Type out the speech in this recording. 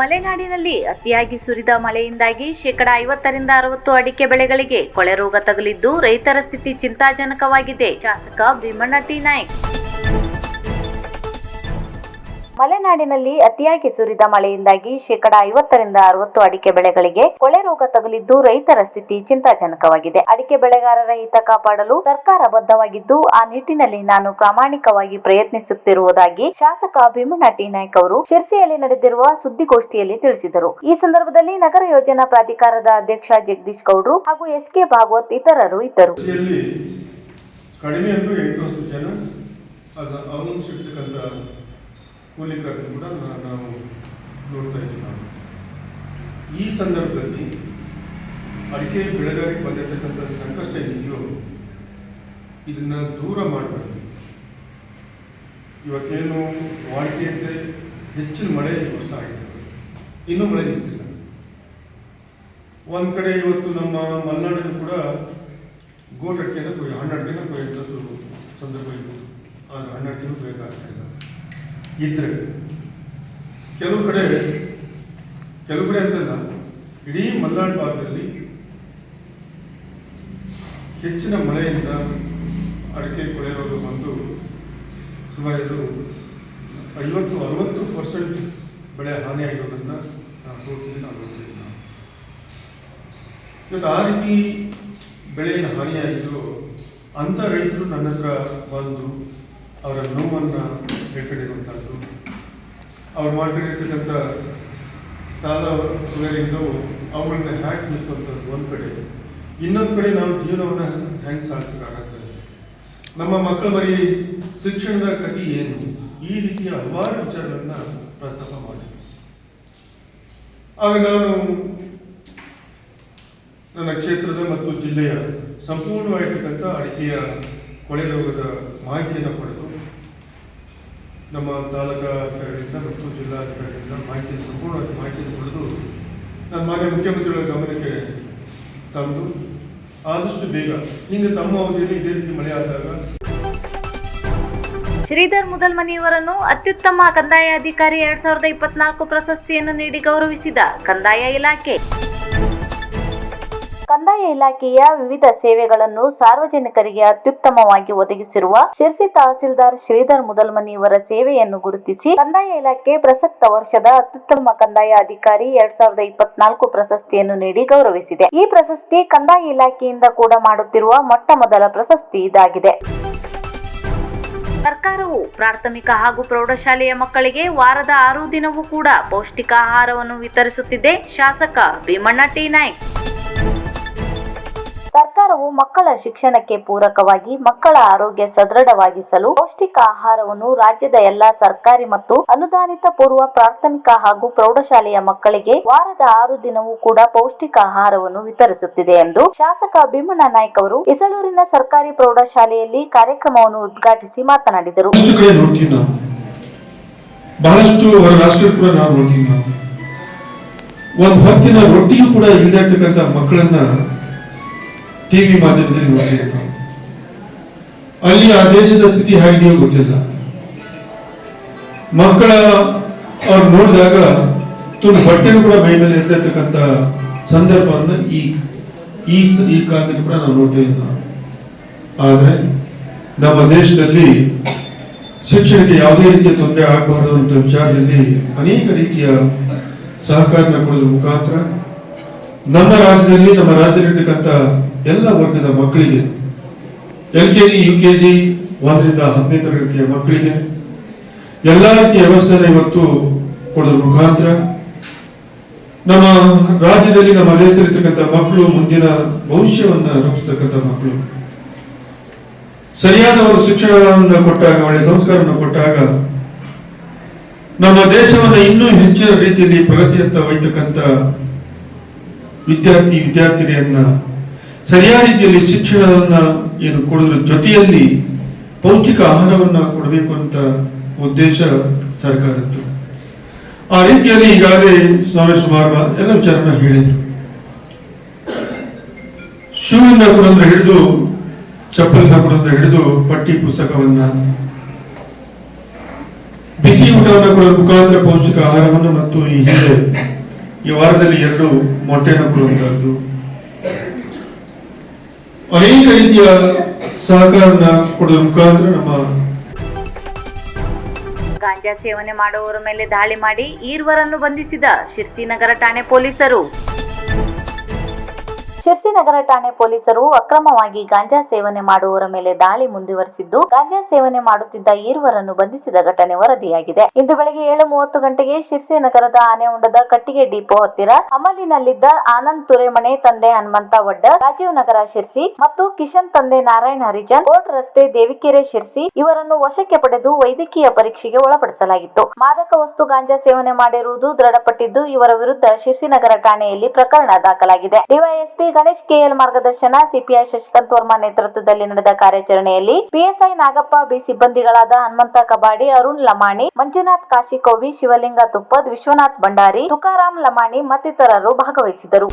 ಮಲೆನಾಡಿನಲ್ಲಿ ಅತಿಯಾಗಿ ಸುರಿದ ಮಳೆಯಿಂದಾಗಿ 50% ಅಡಿಕೆ ಬೆಳೆಗಳಿಗೆ ಕೊಳೆ ರೋಗ ತಗುಲಿದ್ದು ರೈತರ ಸ್ಥಿತಿ ಚಿಂತಾಜನಕವಾಗಿದೆ. ಶಾಸಕ ಭೀಮಣ್ಣ ಟಿ ನಾಯ್ಕ್. ಮಲೆನಾಡಿನಲ್ಲಿ ಅತಿಯಾಗಿ ಸುರಿದ ಮಳೆಯಿಂದಾಗಿ 50% ಅಡಿಕೆ ಬೆಳೆಗಳಿಗೆ ಕೊಳೆ ರೋಗ ತಗುಲಿದ್ದು ರೈತರ ಸ್ಥಿತಿ ಚಿಂತಾಜನಕವಾಗಿದೆ. ಅಡಿಕೆ ಬೆಳೆಗಾರರ ಹಿತ ಕಾಪಾಡಲು ಸರ್ಕಾರ ಬದ್ಧವಾಗಿದ್ದು ಆ ನಿಟ್ಟಿನಲ್ಲಿ ನಾನು ಪ್ರಾಮಾಣಿಕವಾಗಿ ಪ್ರಯತ್ನಿಸುತ್ತಿರುವುದಾಗಿ ಶಾಸಕ ಭೀಮಣ್ಣ ಟಿ ನಾಯ್ಕ್ ಅವರು ಶಿರ್ಸಿಯಲ್ಲಿ ನಡೆದಿರುವ ಸುದ್ದಿಗೋಷ್ಠಿಯಲ್ಲಿ ತಿಳಿಸಿದರು. ಈ ಸಂದರ್ಭದಲ್ಲಿ ನಗರ ಯೋಜನಾ ಪ್ರಾಧಿಕಾರದ ಅಧ್ಯಕ್ಷ ಜಗದೀಶ್ ಗೌಡ್ರು ಹಾಗೂ ಎಸ್.ಕೆ. ಭಾಗವತ್ ಇತರರು ಇದ್ದರು. ಕೂಲಿಕರನ್ನು ಕೂಡ ನಾವು ನೋಡ್ತಾ ಇದ್ದೀವಿ. ಈ ಸಂದರ್ಭದಲ್ಲಿ ಅಡಿಕೆ ಬೆಳೆಗಾರರಿಗೆ ಬಂದಿರತಕ್ಕಂಥ ಸಂಕಷ್ಟ ಏನಿದೆಯೋ ಇದನ್ನು ದೂರ ಮಾಡಬಾರ್ದು. ಇವತ್ತೇನು ವಾಡಿಕೆಯಂತೆ ಹೆಚ್ಚಿನ ಮಳೆ ವರ್ಷ ಆಗಿದೆ, ಇನ್ನೂ ಮಳೆ ನಿಂತಿಲ್ಲ. ಒಂದು ಕಡೆ ಇವತ್ತು ನಮ್ಮ ಮಲೆನಾಡಿನ ಕೂಡ ಗೋಟ್ ಅಡಿಕೆಯನ್ನು 12 ಕೊಯ್ಯುವಂಥದ್ದು ಸಂದರ್ಭ ಇತ್ತು. ಆದರೆ 12 ಕೊಯ್ಯೋಕ್ಕಾಗ್ತಾ ಇಲ್ಲ. ಇದ್ರೆ ಕೆಲವು ಕಡೆ ಅಂತಲ್ಲ, ಇಡೀ ಮಲೆನಾಡು ಭಾಗದಲ್ಲಿ ಹೆಚ್ಚಿನ ಮಳೆಯಿಂದ ಅಡಿಕೆ ಕೊಳೆ ರೋಗ ಬಂದು ಸುಮಾರು 50-60% ಬೆಳೆ ಹಾನಿಯಾಗಿರೋದನ್ನು ನಾವು ನೋಡ್ತೀವಿ. ಇವತ್ತು ಆ ರೀತಿ ಬೆಳೆಯ ಹಾನಿಯಾಗಿದ್ರು ಅಂಥ ರೈತರು ನನ್ನ ಹತ್ರ ಬಂದು ಅವರ ನೋವನ್ನು ಹೇಳ್ಕೊಂಡಿರುವಂಥದ್ದು, ಅವ್ರು ಮಾಡ್ಕೊಂಡಿರ್ತಕ್ಕಂಥ ಸಾಲ ಸುಧಾರಿದ್ದು ಅವುಗಳನ್ನ ಹ್ಯಾಕ್ ತಿಳಿಸುವಂಥದ್ದು ಒಂದು ಕಡೆ. ಇನ್ನೊಂದು ಕಡೆ ನಾವು ಜೀವನವನ್ನು ಹ್ಯಾಂಗೆ ಸಾಧಿಸೋಕ್ಕಾಗ್ತದೆ, ನಮ್ಮ ಮಕ್ಕಳ ಬರೀ ಶಿಕ್ಷಣದ ಗತಿ ಏನು, ಈ ರೀತಿಯ ಹಲವಾರು ವಿಚಾರಗಳನ್ನು ಪ್ರಸ್ತಾಪ ಮಾಡಿ ಆಗ ನಾನು ನನ್ನ ಕ್ಷೇತ್ರದ ಮತ್ತು ಜಿಲ್ಲೆಯ ಸಂಪೂರ್ಣವಾಗಿರ್ತಕ್ಕಂಥ ಅಡಿಕೆಯ ಕೊಳೆ ರೋಗದ ಮಾಹಿತಿಯನ್ನು ಪಡೆದು ನಮ್ಮ ತಾಲೂಕಾಧಿಕಾರಿಗಳಿಂದ ಮತ್ತು ಜಿಲ್ಲಾಧಿಕಾರಿಗಳಿಂದ ಸಂಪೂರ್ಣವಾಗಿ ಮಾಹಿತಿಯನ್ನು ಪಡೆದು ನನ್ನ ಮಾನ್ಯ ಮುಖ್ಯಮಂತ್ರಿಗಳ ಗಮನಕ್ಕೆ ತಂದು ಆದಷ್ಟು ಬೇಗ ಹಿಂದೆ ತಮ್ಮ ಅವಧಿಯಲ್ಲಿ ಇದೇ ರೀತಿ ಮಳೆ ಆದಾಗ ಶ್ರೀಧರ್ ಮುದಲ್ಮನಿಯವರನ್ನು ಅತ್ಯುತ್ತಮ ಕಂದಾಯ ಅಧಿಕಾರಿ 2024 ಪ್ರಶಸ್ತಿಯನ್ನು ನೀಡಿ ಗೌರವಿಸಿದ ಕಂದಾಯ ಇಲಾಖೆ. ಕಂದಾಯ ಇಲಾಖೆಯ ವಿವಿಧ ಸೇವೆಗಳನ್ನು ಸಾರ್ವಜನಿಕರಿಗೆ ಅತ್ಯುತ್ತಮವಾಗಿ ಒದಗಿಸಿರುವ ಶಿರ್ಸಿ ತಹಸೀಲ್ದಾರ್ ಶ್ರೀಧರ್ ಮುದಲ್ಮನಿಯವರ ಸೇವೆಯನ್ನು ಗುರುತಿಸಿ ಕಂದಾಯ ಇಲಾಖೆ ಪ್ರಸಕ್ತ ವರ್ಷದ ಅತ್ಯುತ್ತಮ ಕಂದಾಯ ಅಧಿಕಾರಿ 2024 ಪ್ರಶಸ್ತಿಯನ್ನು ನೀಡಿ ಗೌರವಿಸಿದೆ. ಈ ಪ್ರಶಸ್ತಿ ಕಂದಾಯ ಇಲಾಖೆಯಿಂದ ಕೂಡ ಮಾಡುತ್ತಿರುವ ಮೊಟ್ಟ ಮೊದಲ ಪ್ರಶಸ್ತಿ ಇದಾಗಿದೆ. ಸರ್ಕಾರವು ಪ್ರಾಥಮಿಕ ಹಾಗೂ ಪ್ರೌಢಶಾಲೆಯ ಮಕ್ಕಳಿಗೆ ವಾರದ 6 ದಿನವೂ ಕೂಡ ಪೌಷ್ಟಿಕ ಆಹಾರವನ್ನು ವಿತರಿಸುತ್ತಿದೆ. ಶಾಸಕ ಭೀಮಣ್ಣ ಟಿ ನಾಯ್ಕ್. ಸರ್ಕಾರವು ಮಕ್ಕಳ ಶಿಕ್ಷಣಕ್ಕೆ ಪೂರಕವಾಗಿ ಮಕ್ಕಳ ಆರೋಗ್ಯ ಸದೃಢವಾಗಿಸಲು ಪೌಷ್ಟಿಕ ಆಹಾರವನ್ನು ರಾಜ್ಯದ ಎಲ್ಲಾ ಸರ್ಕಾರಿ ಮತ್ತು ಅನುದಾನಿತ ಪೂರ್ವ ಪ್ರಾಥಮಿಕ ಹಾಗೂ ಪ್ರೌಢಶಾಲೆಯ ಮಕ್ಕಳಿಗೆ ವಾರದ 6 ದಿನವೂ ಕೂಡ ಪೌಷ್ಟಿಕ ಆಹಾರವನ್ನು ವಿತರಿಸುತ್ತಿದೆ ಎಂದು ಶಾಸಕ ಭೀಮಣ್ಣ ನಾಯ್ಕ್ ಅವರು ಇಸಲೂರಿನ ಸರ್ಕಾರಿ ಪ್ರೌಢಶಾಲೆಯಲ್ಲಿ ಕಾರ್ಯಕ್ರಮವನ್ನು ಉದ್ಘಾಟಿಸಿ ಮಾತನಾಡಿದರು. ಬಹಳಷ್ಟು ಒಂದು ಹೊತ್ತಿನ ರೊಟ್ಟಿಯೂ ಕೂಡ ಇಲ್ಲದಿರ್ತಕ್ಕಂಥ ಮಕ್ಕಳನ್ನ ಟಿವಿ ಮಾಧ್ಯಮದಲ್ಲಿ ನೋಡ್ತೀವಿ ನಾವು. ಅಲ್ಲಿ ಆ ದೇಶದ ಸ್ಥಿತಿ ಹೇಗಿದೆಯೋ ಗೊತ್ತಿಲ್ಲ. ಮಕ್ಕಳ ಅವ್ರು ನೋಡಿದಾಗ ತುಂಬ ಬಟ್ಟೆನೂ ಕೂಡ ಮೈ ಮೇಲೆ ಇರ್ತಕ್ಕಂಥ ಸಂದರ್ಭವನ್ನು ಈ ಕಾಲದಲ್ಲಿ ಕೂಡ ನಾವು ನೋಡ್ತಾ ಇದ್ದೀವಿ. ಆದರೆ ನಮ್ಮ ದೇಶದಲ್ಲಿ ಶಿಕ್ಷಣಕ್ಕೆ ಯಾವುದೇ ರೀತಿಯ ತೊಂದರೆ ಆಗಬಾರದು ಅಂತ ವಿಚಾರದಲ್ಲಿ ಅನೇಕ ರೀತಿಯ ಸಹಕಾರನ ಕೊಡೋದ್ರ ಮುಖಾಂತರ ನಮ್ಮ ರಾಜ್ಯದಲ್ಲಿರ್ತಕ್ಕಂಥ ಎಲ್ಲ ವರ್ಗದ ಮಕ್ಕಳಿಗೆ LKG UKG 1ರಿಂದ 10ನೇ ತರಗತಿಯ ಮಕ್ಕಳಿಗೆ ಎಲ್ಲಾ ರೀತಿಯ ವ್ಯವಸ್ಥೆನ ಇವತ್ತು ಕೊಡೋದ್ರ ಮುಖಾಂತರ ನಮ್ಮ ರಾಜ್ಯದಲ್ಲಿ ನಮ್ಮ ದೇಶದಲ್ಲಿರ್ತಕ್ಕಂಥ ಮಕ್ಕಳು ಮುಂದಿನ ಭವಿಷ್ಯವನ್ನ ರೂಪಿಸ್ತಕ್ಕಂಥ ಮಕ್ಕಳು ಸರಿಯಾದ ಒಂದು ಶಿಕ್ಷಣವನ್ನು ಕೊಟ್ಟಾಗ, ಒಳ್ಳೆ ಸಂಸ್ಕಾರವನ್ನು ಕೊಟ್ಟಾಗ ನಮ್ಮ ದೇಶವನ್ನು ಇನ್ನೂ ಹೆಚ್ಚಿನ ರೀತಿಯಲ್ಲಿ ಪ್ರಗತಿಯತ್ತ ಒಯ್ತಕ್ಕಂಥ ವಿದ್ಯಾರ್ಥಿನಿಯನ್ನ ಸರಿಯಾದ ರೀತಿಯಲ್ಲಿ ಶಿಕ್ಷಣವನ್ನ ಏನು ಕೊಡೋದ್ರ ಜೊತೆಯಲ್ಲಿ ಪೌಷ್ಟಿಕ ಆಹಾರವನ್ನ ಕೊಡಬೇಕು ಅಂತ ಉದ್ದೇಶ ಸರ್ಕಾರದ್ದು. ಆ ರೀತಿಯಲ್ಲಿ ಈಗಾಗಲೇ ಸ್ವಾಮಿ ಸುಮಾರು ಎಲ್ಲ ವಿಚಾರನ ಹೇಳಿದ್ರು. ಶೂವಿನ ಕೊಡೋದ್ರ ಹಿಡಿದು ಚಪ್ಪಲಿನ ಕೊಡೋದ್ರ ಹಿಡಿದು ಪಠ್ಯ ಪುಸ್ತಕವನ್ನ ಬಿಸಿ ಊಟವನ್ನು ಕೊಡುವ ಮುಖಾಂತರ ಪೌಷ್ಟಿಕ ಆಹಾರವನ್ನು ಮತ್ತು ಈ ವಾರದಲ್ಲಿ 2 ಮೊಟ್ಟೆಯನ್ನು ಕೊಡುವಂತಹದ್ದು, ಅನೇಕ ರೀತಿಯ ಸಹಕಾರನ ಕೊಡುವ ಮುಖಾಂತರ ನಮ್ಮ ಗಾಂಜಾ ಸೇವನೆ ಮಾಡುವವರ ಮೇಲೆ ದಾಳಿ ಮಾಡಿ ಈರ್ವರನ್ನು ಬಂಧಿಸಿದ ಶಿರ್ಸಿ ನಗರ ಠಾಣೆ ಪೊಲೀಸರು. ಶಿರ್ಸಿ ನಗರ ಠಾಣೆ ಪೊಲೀಸರು ಅಕ್ರಮವಾಗಿ ಗಾಂಜಾ ಸೇವನೆ ಮಾಡುವವರ ಮೇಲೆ ದಾಳಿ ಮುಂದುವರೆಸಿದ್ದು, ಗಾಂಜಾ ಸೇವನೆ ಮಾಡುತ್ತಿದ್ದ ಈರ್ವರನ್ನು ಬಂಧಿಸಿದ ಘಟನೆ ವರದಿಯಾಗಿದೆ. ಇಂದು ಬೆಳಗ್ಗೆ 7:30 ಗಂಟೆಗೆ ಶಿರ್ಸಿ ನಗರದ ಆನೆಹೊಂಡದ ಕಟ್ಟಿಗೆ ಡಿಪೋ ಹತ್ತಿರ ಅಮಲಿನಲ್ಲಿದ್ದ ಆನಂದ್ ತುರೆಮನೆ ತಂದೆ ಹನುಮಂತ ವಡ್ಡ, ರಾಜೀವ್ ನಗರ ಶಿರ್ಸಿ ಮತ್ತು ಕಿಶನ್ ತಂದೆ ನಾರಾಯಣ್ ಹರಿಜನ್, ಕೋರ್ಟ್ ರಸ್ತೆ ದೇವಿಕೆರೆ ಶಿರ್ಸಿ ಇವರನ್ನು ವಶಕ್ಕೆ ಪಡೆದು ವೈದ್ಯಕೀಯ ಪರೀಕ್ಷೆಗೆ ಒಳಪಡಿಸಲಾಗಿತ್ತು. ಮಾದಕ ವಸ್ತು ಗಾಂಜಾ ಸೇವನೆ ಮಾಡಿರುವುದು ದೃಢಪಟ್ಟಿದ್ದು, ಇವರ ವಿರುದ್ಧ ಶಿರ್ಸಿ ನಗರ ಠಾಣೆಯಲ್ಲಿ ಪ್ರಕರಣ ದಾಖಲಾಗಿದೆ. ಡಿವೈಎಸ್ಪಿ ಗಣೇಶ್ ಕೆಎಲ್ ಮಾರ್ಗದರ್ಶನ, ಸಿಪಿಐ ಶಶಿಕಾಂತ್ ವರ್ಮಾ ನೇತೃತ್ವದಲ್ಲಿ ನಡೆದ ಕಾರ್ಯಾಚರಣೆಯಲ್ಲಿ ಪಿಎಸ್ಐ ನಾಗಪ್ಪ, ಬಿ ಸಿಬ್ಬಂದಿಗಳಾದ ಹನುಮಂತ ಕಬಾಡಿ, ಅರುಣ್ ಲಮಾಣಿ, ಮಂಜುನಾಥ್ ಕಾಶಿಕೋವಿ, ಶಿವಲಿಂಗ ತುಪ್ಪದ್, ವಿಶ್ವನಾಥ್ ಭಂಡಾರಿ, ತುಕಾರಾಮ್ ಲಮಾಣಿ ಮತ್ತಿತರರು ಭಾಗವಹಿಸಿದರು.